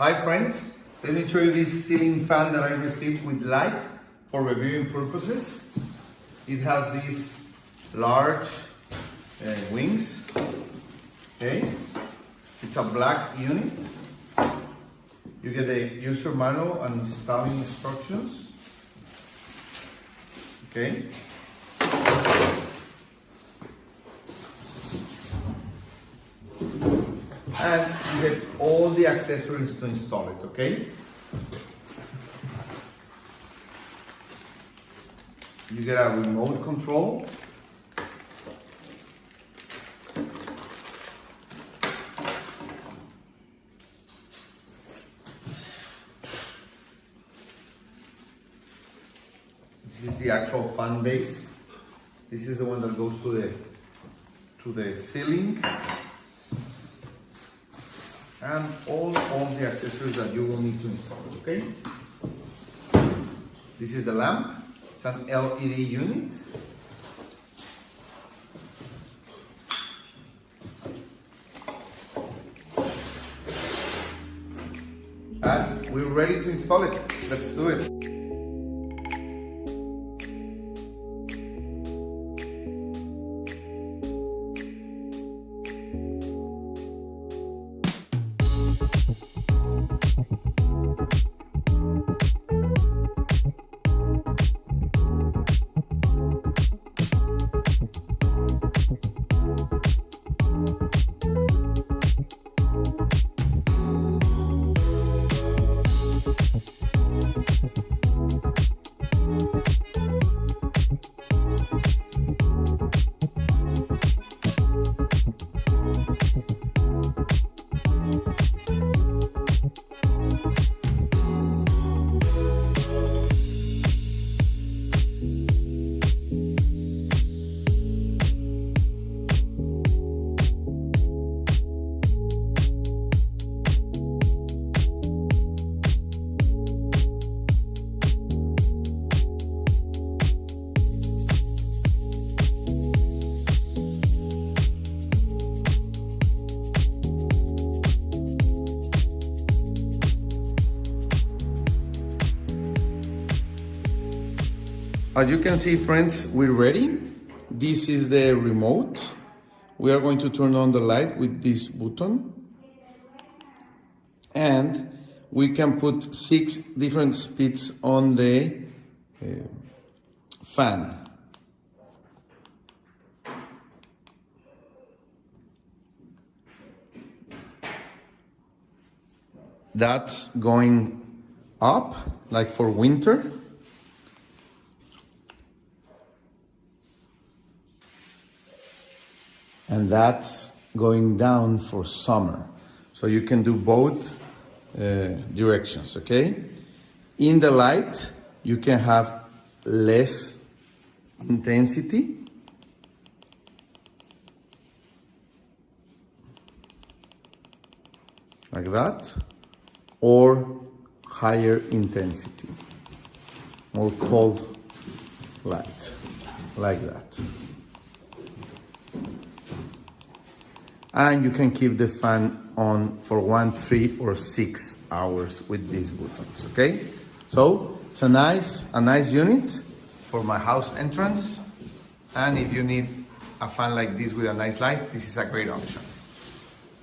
Hi friends, let me show you this ceiling fan that I received with light for reviewing purposes. It has these large wings, okay? It's a black unit. You get the user manual and installing instructions, okay? And you get all the accessories to install it, okay? You get a remote control. This is the actual fan base. This is the one that goes to the ceiling. And all the accessories that you will need to install, okay? This is the lamp. It's an LED unit. And we're ready to install it. Let's do it. As you can see, friends, we're ready. This is the remote. We are going to turn on the light with this button. And we can put 6 different speeds on the fan. That's going up, like for winter. And that's going down for summer. So you can do both directions, okay? In the light, you can have less intensity. Like that. Or higher intensity. More cold light. Like that. And you can keep the fan on for 1, 3, or 6 hours with these buttons, okay? So it's a nice unit for my house entrance. And if you need a fan like this with a nice light, this is a great option.